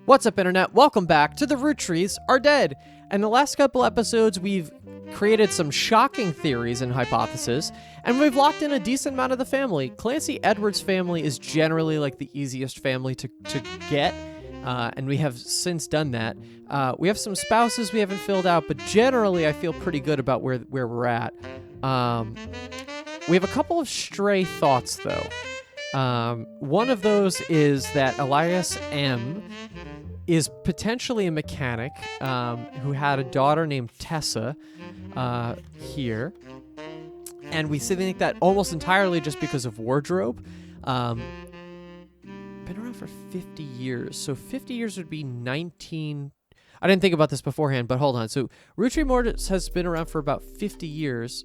What's up, Internet? Welcome back to the Roottrees Are Dead. In the last couple episodes, we've created some shocking theories and hypotheses, and we've locked in a decent amount of the family. Clancy Edwards' family is generally like the easiest family to get, and we have since done that. We have some spouses we haven't filled out, but generally I feel pretty good about where we're at. We have a couple of stray thoughts, though. One of those is that Elias M. is potentially a mechanic who had a daughter named Tessa here. And we think that almost entirely just because of wardrobe. Been around for 50 years. So 50 years would be 19... I didn't think about this beforehand, but hold on. So Roottrees Are Dead has been around for about 50 years.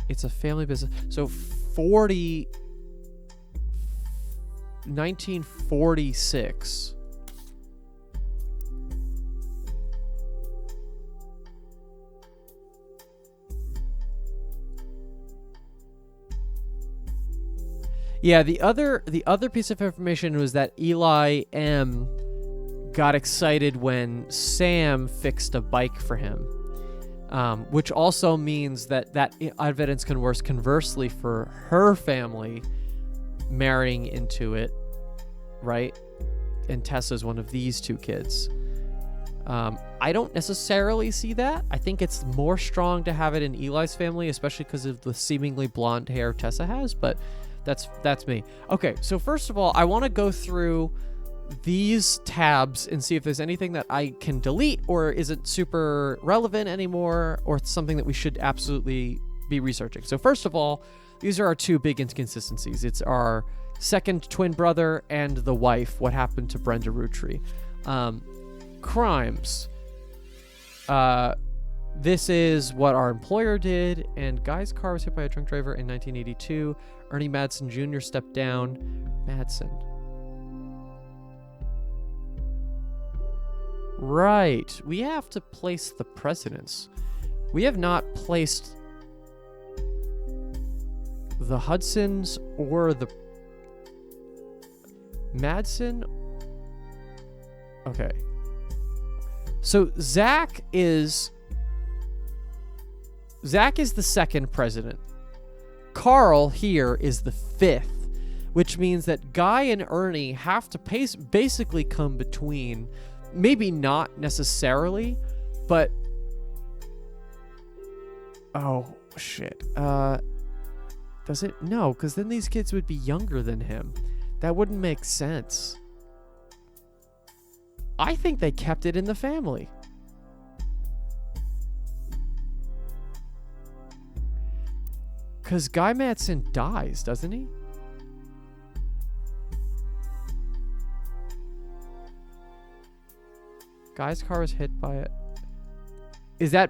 It's a family business. So 1946. Yeah, the other piece of information was that Eli M. got excited when Sam fixed a bike for him. Which also means that evidence can work conversely for her family marrying into it, right? And Tessa's one of these two kids. I don't necessarily see that. I think it's more strong to have it in Eli's family, especially because of the seemingly blonde hair Tessa has, but that's me. Okay, so first of all, I want to go through these tabs and see if there's anything that I can delete or isn't super relevant anymore, or it's something that we should absolutely be researching. So first of all, these are our two big inconsistencies. It's our second twin brother and the wife. What happened to Brenda Roottree? Crimes. This is what our employer did, and Guy's car was hit by a drunk driver in 1982. Ernie Madsen Jr. stepped down. Madsen. Right. We have to place the presidents. We have not placed the Hudsons or the Madsen. Okay. So Zach is the second president. Carl here is the fifth, which means that Guy and Ernie have to basically come between. Maybe not necessarily, but... Oh, shit. Does it? No, because then these kids would be younger than him. That wouldn't make sense. I think they kept it in the family. Because Guy Madsen dies, doesn't he? Guy's car was hit by it. Is that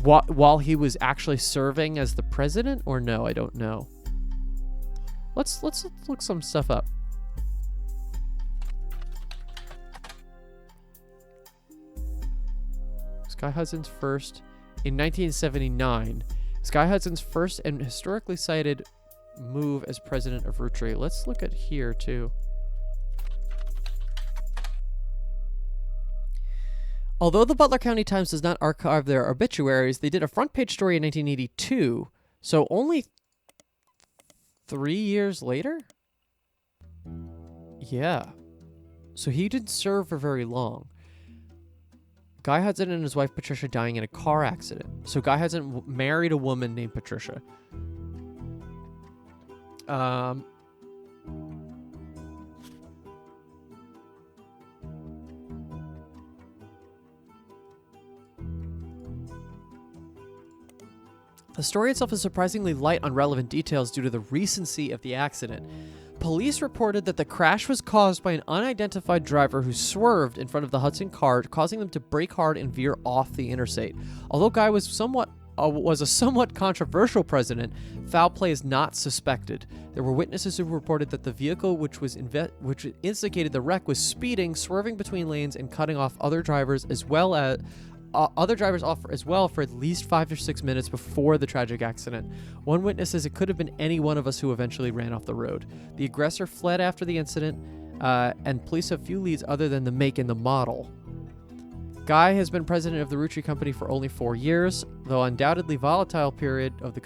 while he was actually serving as the president, or no? I don't know. Let's look some stuff up. Sky Hudson's first in 1979. Sky Hudson's first and historically cited move as president of Roottrees. Let's look at here too. Although the Butler County Times does not archive their obituaries, they did a front page story in 1982, so only 3 years later? Yeah. So he didn't serve for very long. Guy Hudson and his wife Patricia dying in a car accident. So Guy Hudson married a woman named Patricia. The story itself is surprisingly light on relevant details due to the recency of the accident. Police reported that the crash was caused by an unidentified driver who swerved in front of the Hudson car, causing them to brake hard and veer off the interstate. Although Guy was a somewhat controversial president, foul play is not suspected. There were witnesses who reported that the vehicle which instigated the wreck was speeding, swerving between lanes, and cutting off other drivers, as well as other drivers off as well for at least 5 or 6 minutes before the tragic accident. One witness says it could have been any one of us who eventually ran off the road. The aggressor fled after the incident, and police have few leads other than the make and the model. Guy has been president of the Roottrees Company for only 4 years, though undoubtedly volatile period of the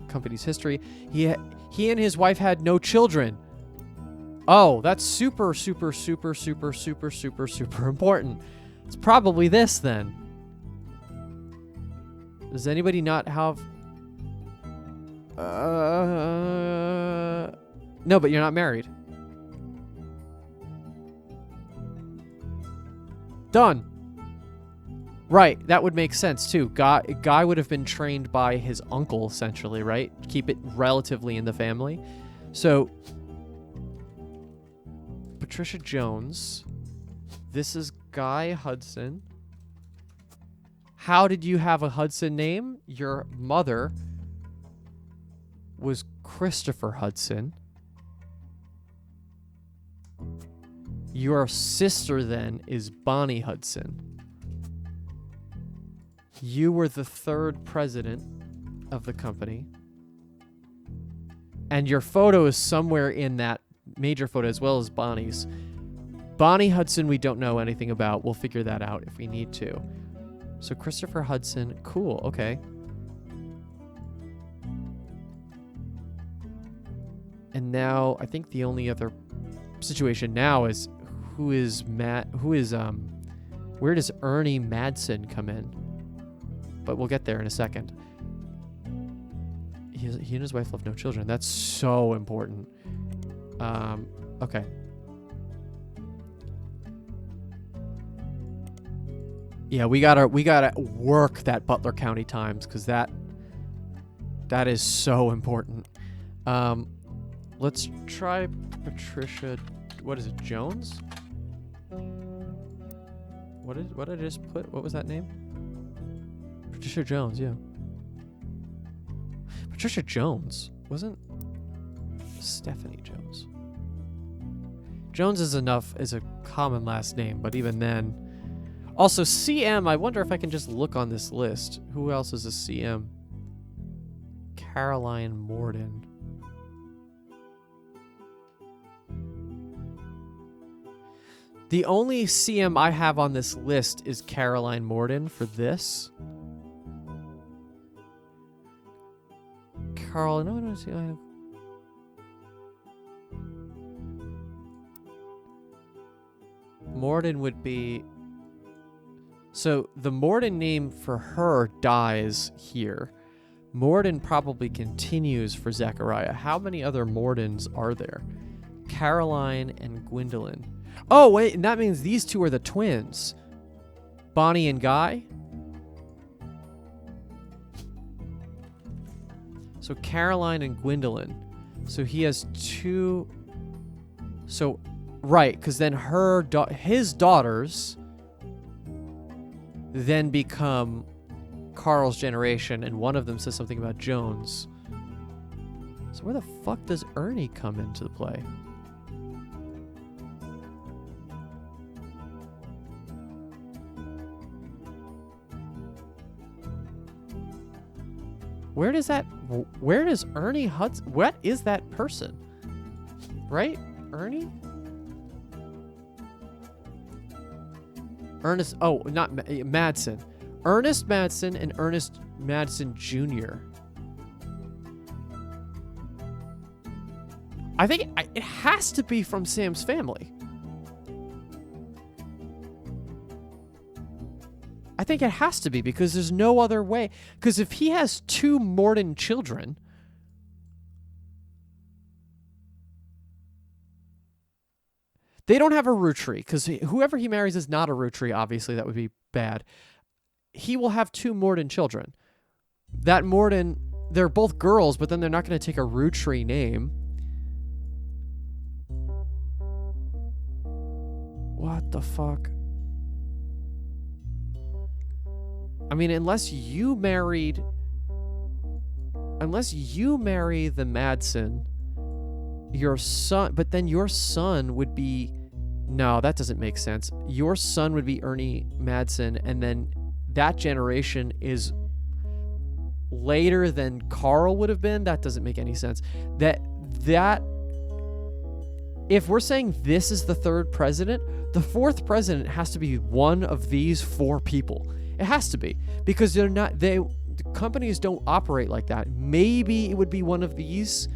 company's history. He and his wife had no children. Oh, that's super important. It's probably this then. Does anybody not have... No, but you're not married. Done. Right, that would make sense too. Guy would have been trained by his uncle, essentially, right? Keep it relatively in the family. So, Patricia Jones. This is Guy Hudson. How did you have a Hudson name? Your mother was Christopher Hudson. Your sister then is Bonnie Hudson. You were the 3rd president of the company. And your photo is somewhere in that major photo as well as Bonnie's. Bonnie Hudson we don't know anything about. We'll figure that out if we need to. So Christopher Hudson, cool, okay. And now I think the only other situation now is where does Ernie Madsen come in? But we'll get there in a second. He and his wife left no children. That's so important. Okay. Yeah, we gotta work that Butler County Times because that is so important. Let's try Patricia. What is it? Jones? What did I just put? What was that name? Patricia Jones. Yeah. Patricia Jones wasn't Stephanie Jones. Jones is enough as a common last name, but even then. Also, CM, I wonder if I can just look on this list. Who else is a CM? Caroline Morden. The only CM I have on this list is Caroline Morden for this. Carl, no, see. Morden would be... So the Morden name for her dies here. Morden probably continues for Zechariah. How many other Mordens are there? Caroline and Gwendolyn. Oh, wait, and that means these two are the twins. Bonnie and Guy? So Caroline and Gwendolyn. So he has two... So, right, because then his daughters then become Carl's generation, and one of them says something about Jones. So where the fuck does Ernie come into the play? Where does Ernie Hudson... What is that person? Right? Ernie? Ernest... Oh, not Madsen. Ernest Madsen and Ernest Madsen Jr. I think it has to be from Sam's family. I think it has to be because there's no other way. Because if he has two Morden children... They don't have a Roottrees, because whoever he marries is not a Roottrees, obviously. That would be bad. He will have two Morden children. That Morden, they're both girls, but then they're not going to take a Roottrees name. What the fuck? I mean, unless you marry the Madsen, your son, but then your son would be... No, that doesn't make sense. Your son would be Ernie Madsen, and then that generation is later than Carl would have been. That doesn't make any sense. That if we're saying this is the third president, the fourth president has to be one of these four people. It has to be, because companies don't operate like that. Maybe it would be one of these,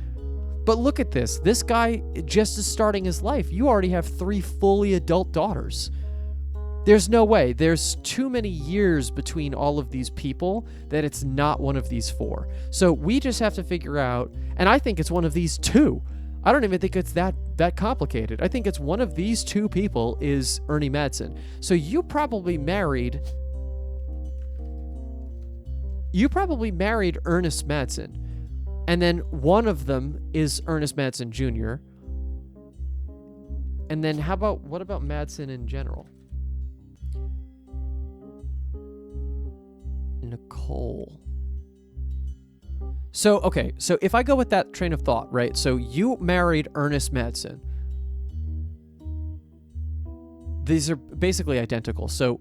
but look at this. This guy just is starting his life. You already have 3 fully adult daughters. There's no way. There's too many years between all of these people that it's not one of these 4. So we just have to figure out, and I think it's one of these 2. I don't even think it's that complicated. I think it's one of these 2 people is Ernie Madsen. So you probably married Ernest Madsen. And then one of them is Ernest Madsen Jr. And then what about Madsen in general? Nicole. So if I go with that train of thought, right? So you married Ernest Madsen. These are basically identical. So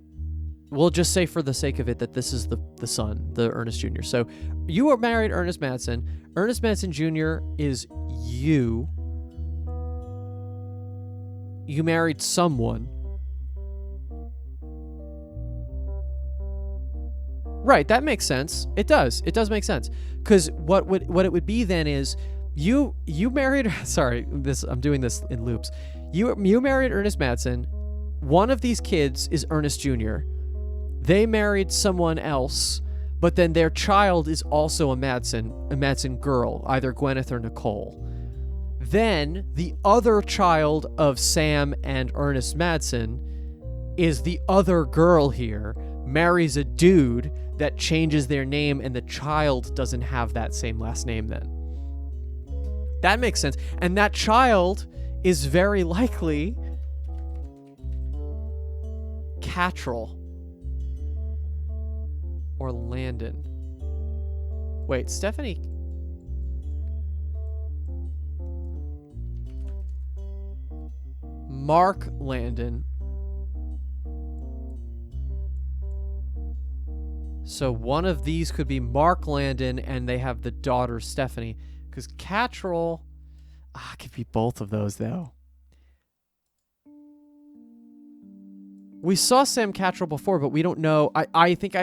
we'll just say for the sake of it that this is the son, the Ernest Jr. So you are married Ernest Madsen. Ernest Madsen Jr. is you. You married someone. Right, that makes sense. It does. It does make sense. Because what it would be then is you married. Sorry, I'm doing this in loops. You married Ernest Madsen. One of these kids is Ernest Jr. They married someone else, but then their child is also a Madsen girl, either Gwyneth or Nicole. Then the other child of Sam and Ernest Madsen is the other girl here, marries a dude that changes their name, and the child doesn't have that same last name then. That makes sense. And that child is very likely Cattrall or Landon. Wait, Stephanie... Mark Landon. So one of these could be Mark Landon, and they have the daughter Stephanie. Because Cattrall... could be both of those, though. We saw Sam Cattrall before, but we don't know. I think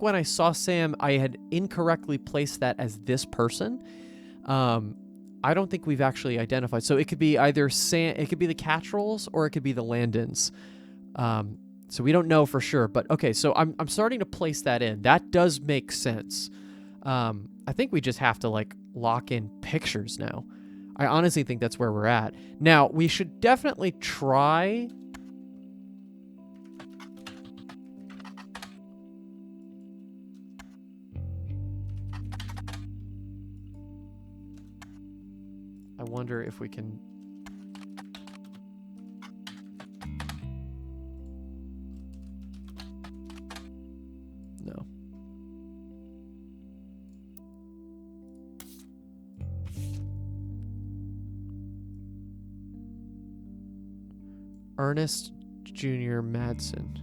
when I saw Sam, I had incorrectly placed that as this person. I don't think we've actually identified. So it could be either it could be the Cattralls, or it could be the Landons. So we don't know for sure. But okay, so I'm starting to place that in. That does make sense. I think we just have to lock in pictures now. I honestly think that's where we're at. Now, we should definitely try... I wonder if we can... No. Ernest Jr. Madsen.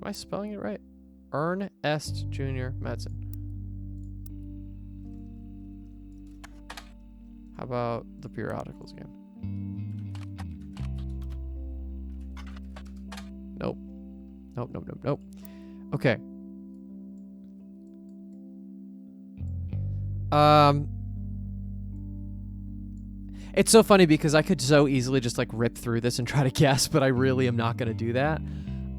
Am I spelling it right? Ernest Jr. Madsen. How about the periodicals again? Nope. Nope. Okay. It's so funny because I could so easily just rip through this and try to guess, but I really am not going to do that.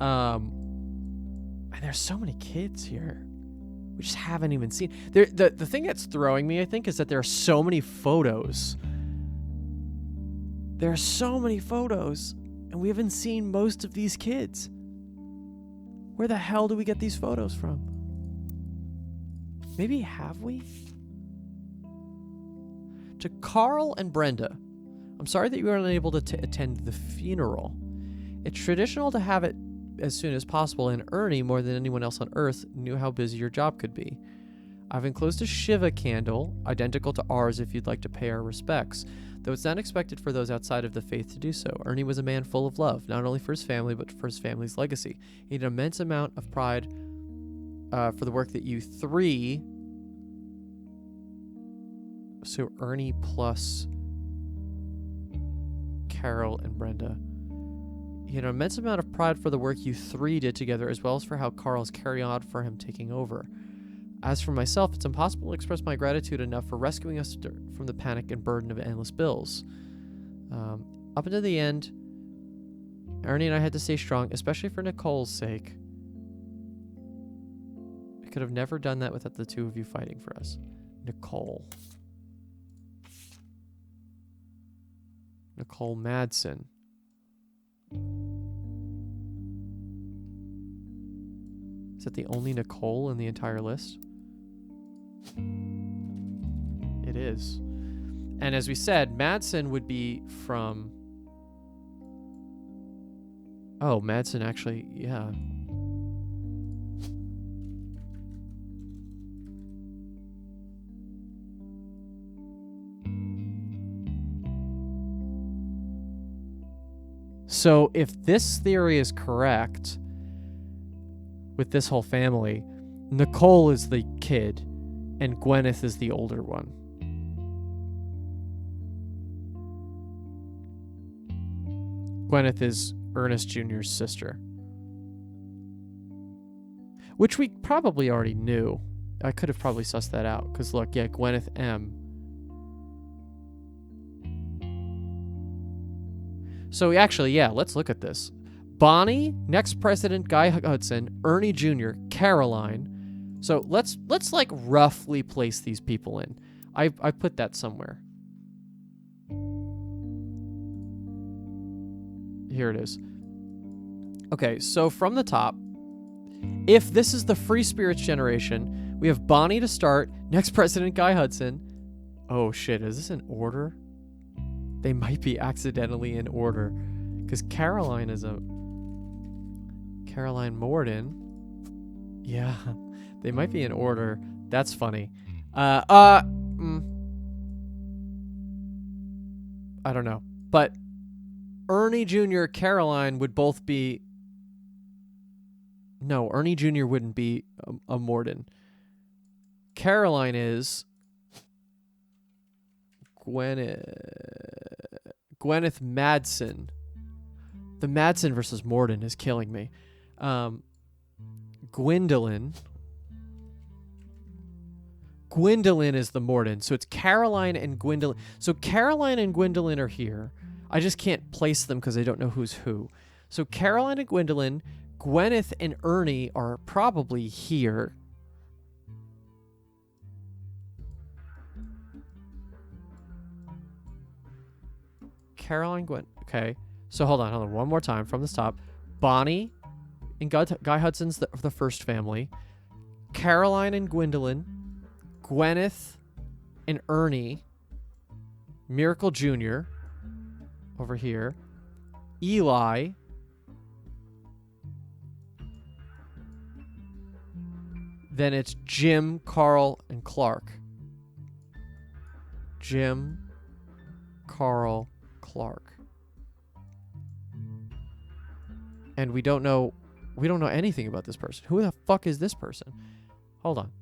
And there's so many kids here. We just haven't even seen. The thing that's throwing me, I think, is that there are so many photos. There are so many photos, and we haven't seen most of these kids. Where the hell do we get these photos from? Maybe have we? To Carl and Brenda, I'm sorry that you were unable to attend the funeral. It's traditional to have it as soon as possible, and Ernie, more than anyone else on Earth, knew how busy your job could be. I've enclosed a Shiva candle, identical to ours if you'd like to pay our respects, though it's not expected for those outside of the faith to do so. Ernie was a man full of love, not only for his family, but for his family's legacy. He had an immense amount of pride for the work that you three... So Ernie plus Carol and Brenda. He had an immense amount of pride for the work you three did together, as well as for how Carl's carry on for him taking over. As for myself, it's impossible to express my gratitude enough for rescuing us from the panic and burden of endless bills. Up until the end, Ernie and I had to stay strong, especially for Nicole's sake. I could have never done that without the two of you fighting for us. Nicole. Nicole Madsen. Is that the only Nicole in the entire list? It is. And as we said, Madsen would be from... Oh, Madsen actually, yeah. So if this theory is correct, with this whole family, Nicole is the kid, and Gwyneth is the older one. Gwyneth is Ernest Jr.'s sister. Which we probably already knew. I could have probably sussed that out, because look, yeah, Gwyneth M. So actually, yeah, let's look at this. Bonnie, next president Guy Hudson, Ernie Jr., Caroline. So let's like roughly place these people in. I put that somewhere. Here it is. Okay, so from the top, if this is the Free Spirits generation, we have Bonnie to start, next president Guy Hudson. Oh shit, is this in order? They might be accidentally in order, because Caroline is a... Caroline Morden. Yeah, they might be in order. That's funny. I don't know. But Ernie Jr., Caroline would both be... No, Ernie Jr. wouldn't be a Morden. Caroline is... Gwyneth Madsen. The Madsen versus Morden is killing me. Gwendolyn. Gwendolyn is the Morden. So it's Caroline and Gwendolyn. So Caroline and Gwendolyn are here. I just can't place them because I don't know who's who. So Caroline and Gwendolyn, Gwyneth and Ernie are probably here. Caroline, Gwen. Okay. So hold on. One more time from the top. Bonnie and Guy Hudson's the first family. Caroline and Gwendolyn. Gwyneth and Ernie. Miracle Jr. over here. Eli. Then it's Jim, Carl, and Clark. Jim, Carl, Clark. And we don't know anything about this person. Who the fuck is this person? Hold on.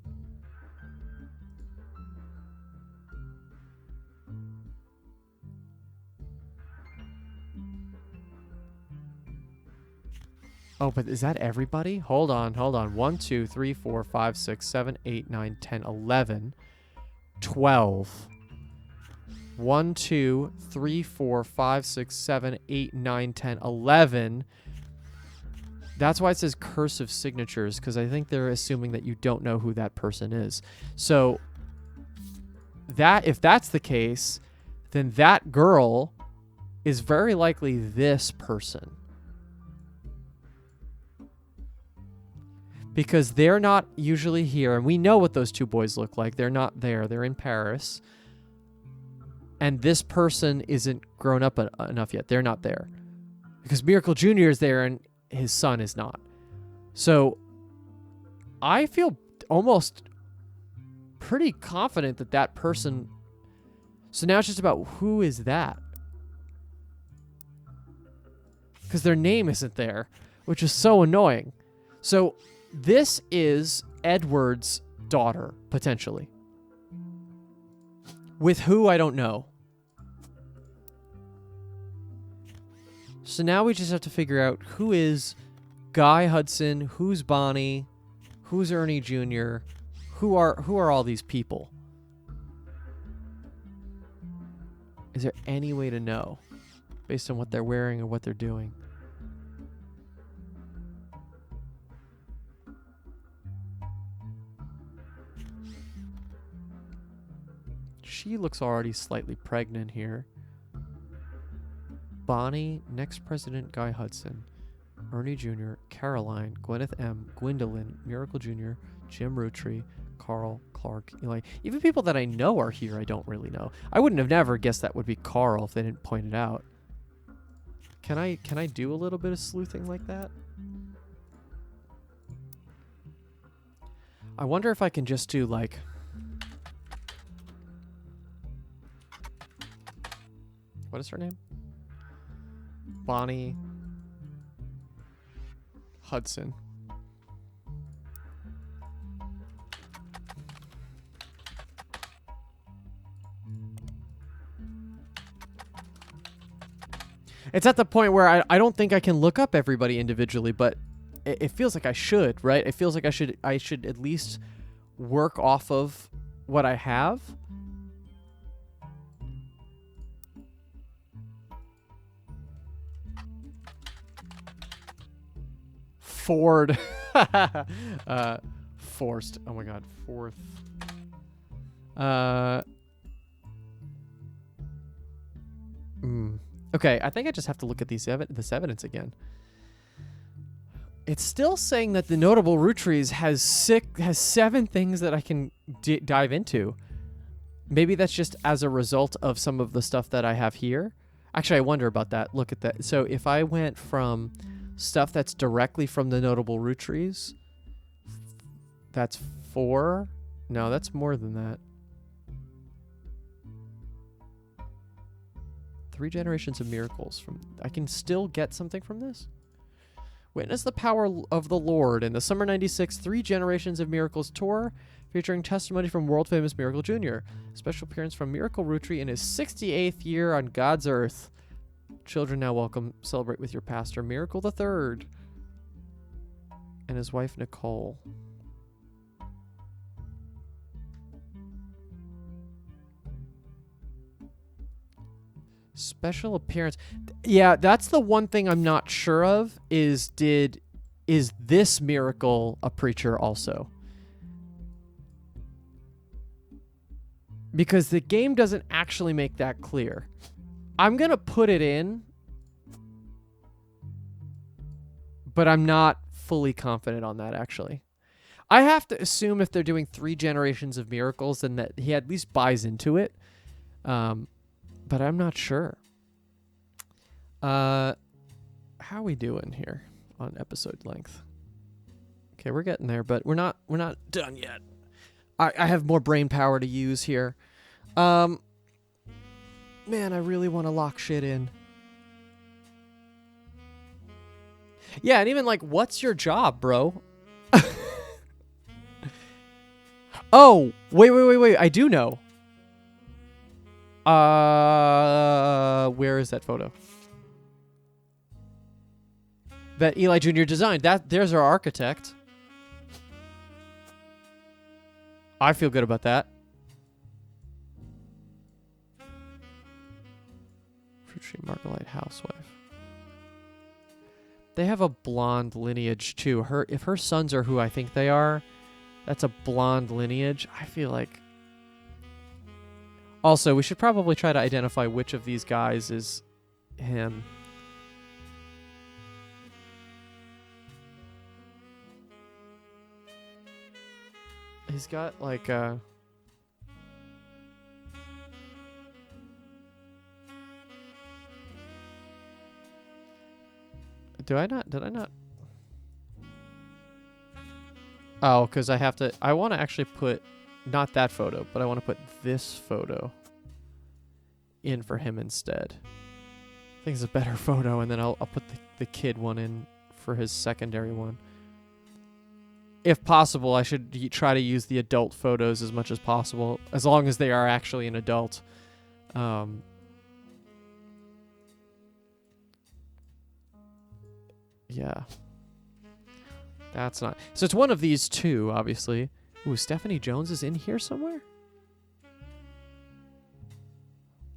Oh, but is that everybody? Hold on. 1, 2, 3, 4, 5, 6, 7, 8, 9, 10, 11, 12. 1, 2, 3, 4, 5, 6, 7, 8, 9, 10, 11. That's why it says cursive signatures, because I think they're assuming that you don't know who that person is. So if that's the case, then that girl is very likely this person. Because they're not usually here, and we know what those two boys look like. They're not there. They're in Paris. And this person isn't grown up enough yet. They're not there. Because Miracle Jr. is there, and his son is not. So I feel almost pretty confident that that person... So now it's just about who is that? Because their name isn't there, which is so annoying. So this is Edward's daughter, potentially. With who, I don't know. So now we just have to figure out who is Guy Hudson, who's Bonnie, who's Ernie Jr., who are all these people? Is there any way to know based on what they're wearing or what they're doing? She looks already slightly pregnant here. Bonnie, next president Guy Hudson, Ernie Jr., Caroline, Gwyneth M., Gwendolyn, Miracle Jr., Jim Rootree, Carl, Clark, Eli. Even people that I know are here, I don't really know. I wouldn't have never guessed that would be Carl if they didn't point it out. Can I do a little bit of sleuthing like that? I wonder if I can just do like... What is her name? Bonnie Hudson. It's at the point where I don't think I can look up everybody individually, but it feels like I should, right? It feels like I should at least work off of what I have. Ford. Forced. Oh my god. Fourth. Okay, I think I just have to look at this evidence again. It's still saying that the notable Roottrees has 7 things that I can dive into. Maybe that's just as a result of some of the stuff that I have here. Actually, I wonder about that. Look at that. So if I went from stuff that's directly from the notable Roottrees, that's 4. No, that's more than that. 3 generations of miracles from... I can still get something from this? Witness the power of the Lord in the Summer 96 3 Generations of Miracles tour, featuring testimony from world-famous Miracle Jr. Special appearance from Miracle Rootree in his 68th year on God's earth. Children now welcome, celebrate with your pastor, Miracle the Third, and his wife, Nicole. Special appearance. Yeah, that's the one thing I'm not sure of is this miracle a preacher also? Because the game doesn't actually make that clear. I'm going to put it in, but I'm not fully confident on that actually. I have to assume if they're doing 3 generations of miracles, then that he at least buys into it. But I'm not sure. How are we doing here on episode length? Okay, we're getting there, but we're not done yet. I have more brain power to use here. Man, I really want to lock shit in. Yeah, and even like, what's your job, bro? Oh, wait. I do know. Where is that photo? That Eli Jr. designed. There's our architect. I feel good about that. Fruit Margolite housewife. They have a blonde lineage too. If her sons are who I think they are, that's a blonde lineage. I feel like. Also, we should probably try to identify which of these guys is him. He's got like a... Did I not? Oh, because I have to... I want to actually put not that photo, but I want to put this photo in for him instead. I think it's a better photo, and then I'll put the kid one in for his secondary one. If possible, I should try to use the adult photos as much as possible, as long as they are actually an adult. Yeah. That's not... So it's one of these two, obviously. Ooh, Stephanie Jones is in here somewhere?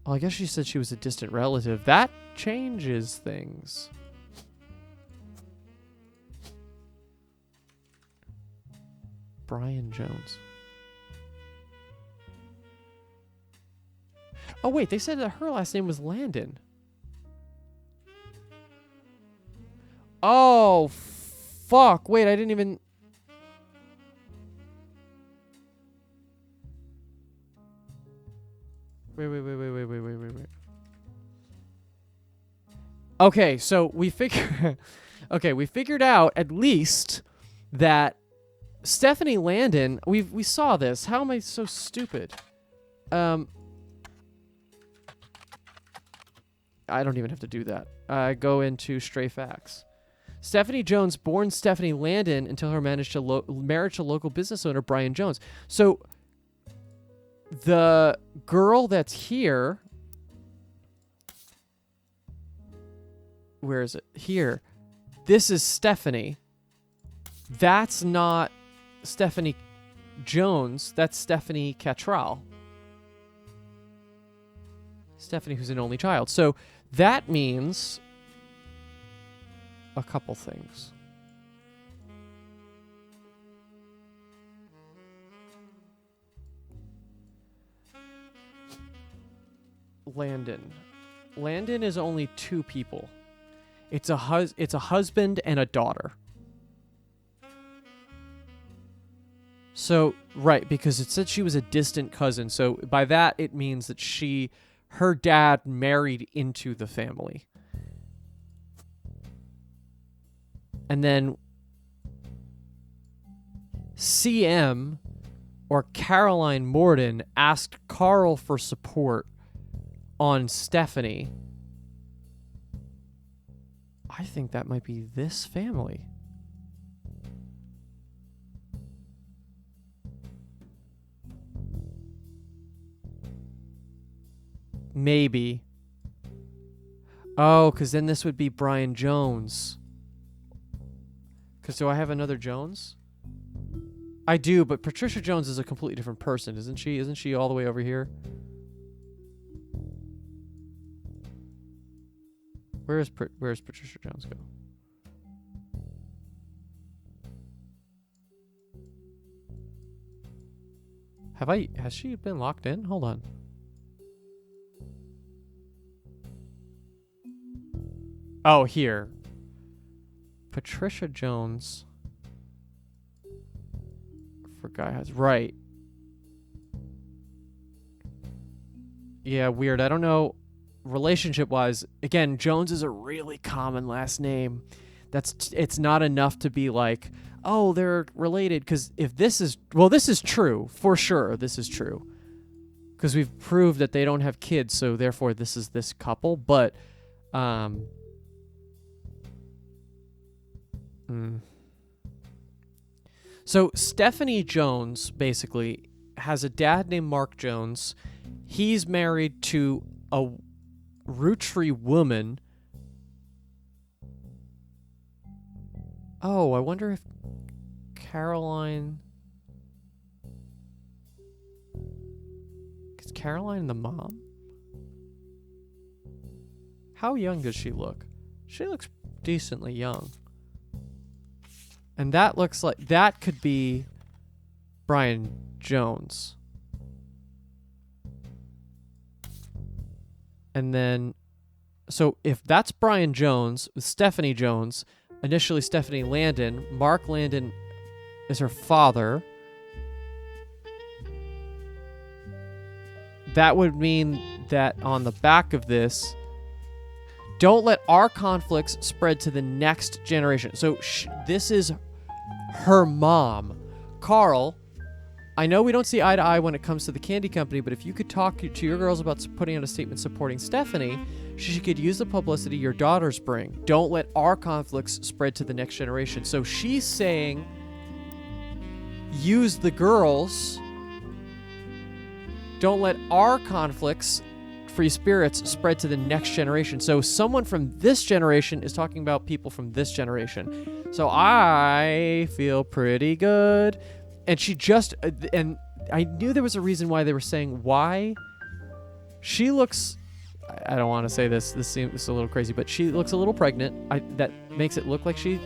Well, I guess she said she was a distant relative. That changes things. Brian Jones. Oh, wait, they said that her last name was Landon. Oh, fuck. Wait, I didn't even... Wait. Okay, so we figure... Okay, we figured out at least that Stephanie Landon... We saw this. How am I so stupid? I don't even have to do that. I go into stray facts. Stephanie Jones, born Stephanie Landon until her marriage to local business owner Brian Jones. So the girl that's here, where is it? Here. This is Stephanie. That's not Stephanie Jones. That's Stephanie Cattrall. Stephanie, who's an only child. So that means a couple things. Landon. Landon is only two people. It's a husband and a daughter. So, right, because it said she was a distant cousin. So by that, it means that her dad married into the family. And then CM, or Caroline Morden, asked Carl for support on Stephanie. I think that might be this family. Maybe. Oh, because then this would be Brian Jones. Because do I have another Jones? I do, but Patricia Jones is a completely different person, isn't she? Isn't she all the way over here? Where's Patricia Jones go? Has she been locked in? Hold on. Oh, here. Patricia Jones. For Guy has right. Yeah, weird. I don't know. Relationship wise, again, Jones is a really common last name. It's not enough to be like, oh, they're related. Because if this is true for sure. This is true because we've proved that they don't have kids, so therefore this is this couple. But so Stephanie Jones basically has a dad named Mark Jones. He's married to a Roottrees woman. Oh, I wonder if Caroline... Is Caroline the mom? How young does she look? She looks decently young. And that looks like... That could be Brian Jones. And then... So if that's Brian Jones with Stephanie Jones... Initially Stephanie Landon. Mark Landon is her father. That would mean that on the back of this... Don't let our conflicts spread to the next generation. So this is her mom. Carl I know we don't see eye to eye when it comes to the candy company, but if you could talk to your girls about putting out a statement supporting Stephanie, she could use the publicity your daughters bring. Don't let our conflicts spread to the next generation. So she's saying, use the girls. Don't let our conflicts, free spirits, spread to the next generation. So someone from this generation is talking about people from this generation. So I feel pretty good. And she just, and I knew there was a reason why they were saying why. She looks, I don't want to say this seems a little crazy, but she looks a little pregnant. That makes it look like she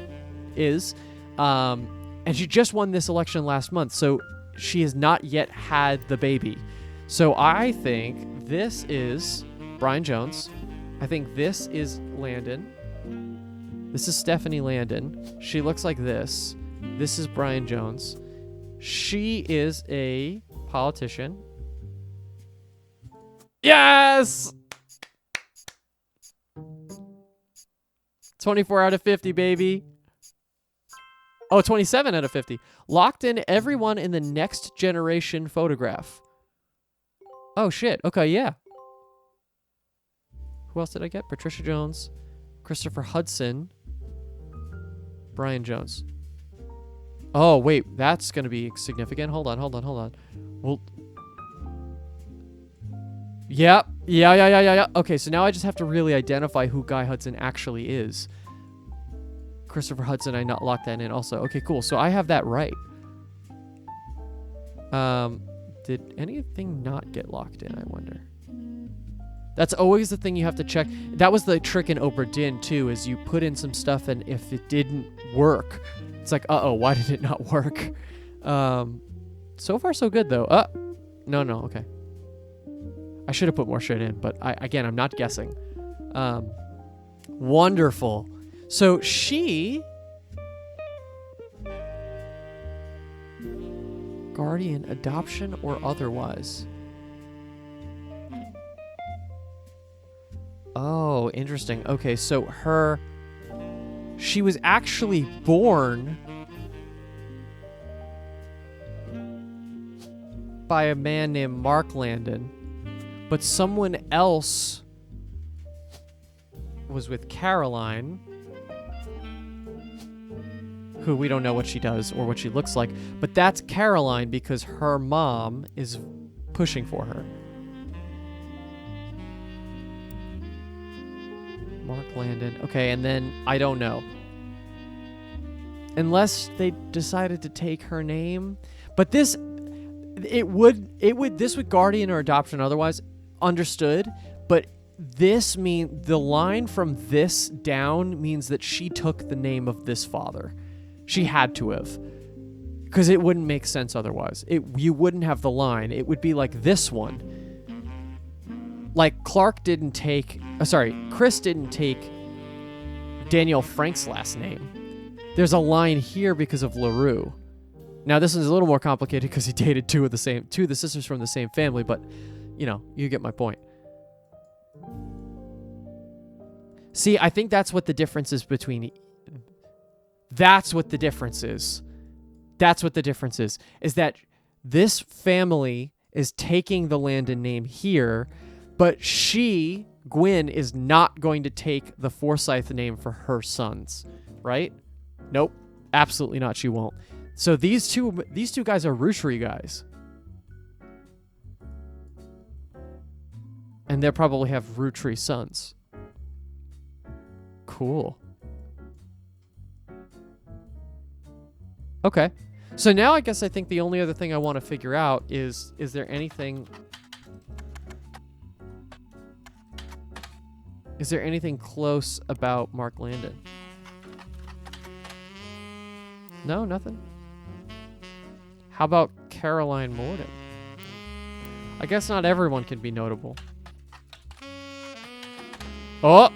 is. And she just won this election last month, so she has not yet had the baby. So I think this is Brian Jones. I think this is Landon. This is Stephanie Landon. She looks like this. This is Brian Jones. She is a politician. Yes! 24 out of 50, baby. Oh, 27 out of 50. Locked in everyone in the next generation photograph. Oh, shit. Okay, yeah. Who else did I get? Patricia Jones, Christopher Hudson, Brian Jones. Oh, wait. That's going to be significant. Hold on. Well, yeah. Okay, so now I just have to really identify who Guy Hudson actually is. Christopher Hudson, I not locked that in also. Okay, cool. So I have that right. Did anything not get locked in, I wonder? That's always the thing you have to check. That was the trick in Obra Dinn, too, is you put in some stuff, and if it didn't work, it's like, uh-oh, why did it not work? So far, so good, though. No, okay. I should have put more shit in, but again, I'm not guessing. Wonderful. So she... Guardian, adoption, or otherwise? Oh, interesting. Okay, so she was actually born by a man named Mark Landon, but someone else was with Caroline, who we don't know what she does or what she looks like, but that's Caroline because her mom is pushing for her. Mark Landon. Okay, and then I don't know. Unless they decided to take her name. But this would guardian or adoption otherwise, understood, but the line from this down means that she took the name of this father. She had to have. Because it wouldn't make sense otherwise. You wouldn't have the line. It would be like this one. Like Chris didn't take Daniel Frank's last name. There's a line here because of LaRue. Now this is a little more complicated because he dated two of the sisters from the same family, but you get my point. See, I think that's what the difference is between... That's what the difference is. Is that this family is taking the Landon name here, but Gwen, is not going to take the Forsyth name for her sons, right? Nope, absolutely not. She won't. So these two guys are Roottrees guys. And they'll probably have Roottrees sons. Cool. Okay. So now I guess I think the only other thing I want to figure out is there anything close about Mark Landon? No, nothing. How about Caroline Morden? I guess not everyone can be notable. Oh!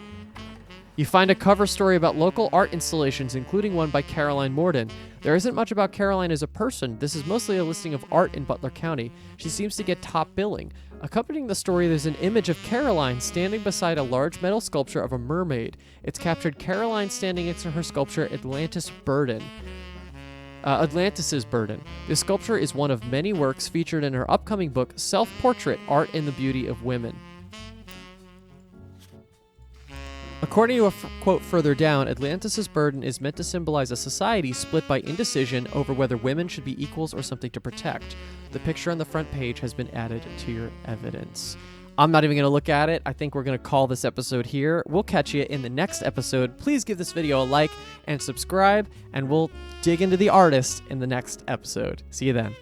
You find a cover story about local art installations, including one by Caroline Morden. There isn't much about Caroline as a person. This is mostly a listing of art in Butler County. She seems to get top billing. Accompanying the story, there's an image of Caroline standing beside a large metal sculpture of a mermaid. It's captured Caroline standing next to her sculpture, Atlantis Burden. Atlantis' Burden. This sculpture is one of many works featured in her upcoming book, Self-Portrait: Art and the Beauty of Women. According to a quote further down, Atlantis' burden is meant to symbolize a society split by indecision over whether women should be equals or something to protect. The picture on the front page has been added to your evidence. I'm not even going to look at it. I think we're going to call this episode here. We'll catch you in the next episode. Please give this video a like and subscribe, and we'll dig into the artist in the next episode. See you then.